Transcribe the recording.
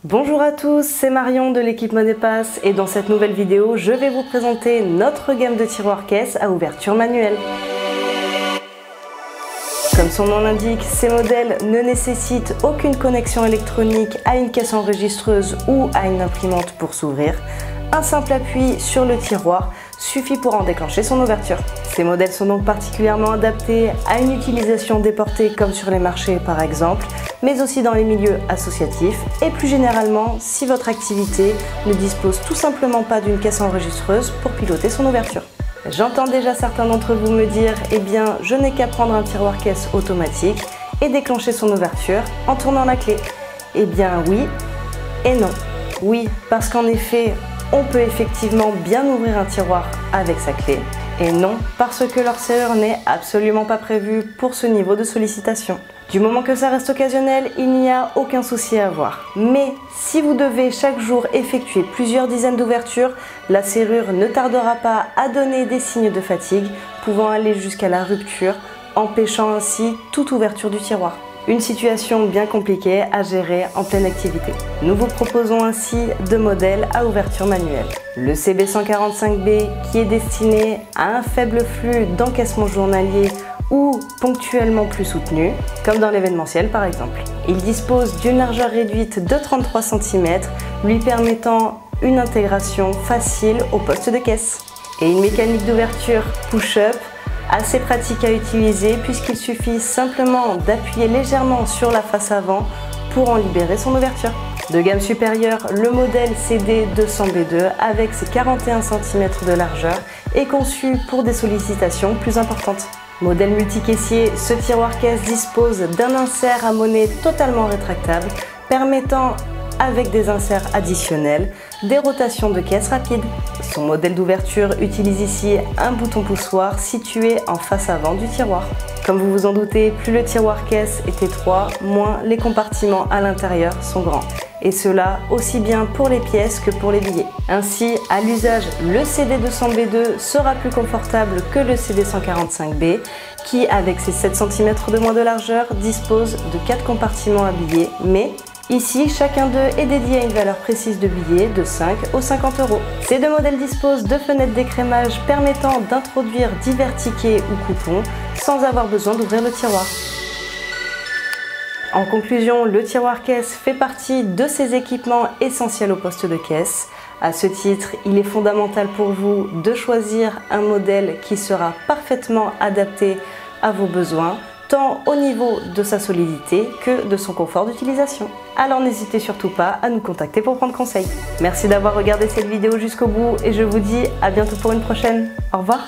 Bonjour à tous, c'est Marion de l'équipe Monépass et dans cette nouvelle vidéo, je vais vous présenter notre gamme de tiroirs-caisses à ouverture manuelle. Comme son nom l'indique, ces modèles ne nécessitent aucune connexion électronique à une caisse enregistreuse ou à une imprimante pour s'ouvrir. Un simple appui sur le tiroir suffit pour en déclencher son ouverture. Ces modèles sont donc particulièrement adaptés à une utilisation déportée comme sur les marchés par exemple, mais aussi dans les milieux associatifs et plus généralement si votre activité ne dispose tout simplement pas d'une caisse enregistreuse pour piloter son ouverture. J'entends déjà certains d'entre vous me dire « Eh bien, je n'ai qu'à prendre un tiroir-caisse automatique et déclencher son ouverture en tournant la clé ». Eh bien oui et non. Oui, parce qu'en effet, on peut effectivement bien ouvrir un tiroir avec sa clé. Et non, parce que leur serrure n'est absolument pas prévue pour ce niveau de sollicitation. Du moment que ça reste occasionnel, il n'y a aucun souci à avoir. Mais si vous devez chaque jour effectuer plusieurs dizaines d'ouvertures, la serrure ne tardera pas à donner des signes de fatigue, pouvant aller jusqu'à la rupture, empêchant ainsi toute ouverture du tiroir. Une situation bien compliquée à gérer en pleine activité. Nous vous proposons ainsi deux modèles à ouverture manuelle. Le CB145B qui est destiné à un faible flux d'encaissement journalier ou ponctuellement plus soutenu, comme dans l'événementiel par exemple. Il dispose d'une largeur réduite de 33 cm, lui permettant une intégration facile au poste de caisse. Et une mécanique d'ouverture push-up assez pratique à utiliser puisqu'il suffit simplement d'appuyer légèrement sur la face avant pour en libérer son ouverture. De gamme supérieure, le modèle CD200B2 avec ses 41 cm de largeur est conçu pour des sollicitations plus importantes. Modèle multicaissier, ce tiroir-caisse dispose d'un insert à monnaie totalement rétractable permettant, avec des inserts additionnels, des rotations de caisse rapides. Son modèle d'ouverture utilise ici un bouton poussoir situé en face avant du tiroir. Comme vous vous en doutez, plus le tiroir-caisse est étroit, moins les compartiments à l'intérieur sont grands. Et cela aussi bien pour les pièces que pour les billets. Ainsi, à l'usage, le CD200B2 sera plus confortable que le CD145B qui, avec ses 7 cm de moins de largeur, dispose de 4 compartiments à billets, mais ici, chacun d'eux est dédié à une valeur précise de billets de 5 aux 50 €. Ces deux modèles disposent de fenêtres d'écrémage permettant d'introduire divers tickets ou coupons sans avoir besoin d'ouvrir le tiroir. En conclusion, le tiroir-caisse fait partie de ces équipements essentiels au poste de caisse. À ce titre, il est fondamental pour vous de choisir un modèle qui sera parfaitement adapté à vos besoins, tant au niveau de sa solidité que de son confort d'utilisation. Alors n'hésitez surtout pas à nous contacter pour prendre conseil. Merci d'avoir regardé cette vidéo jusqu'au bout et je vous dis à bientôt pour une prochaine. Au revoir.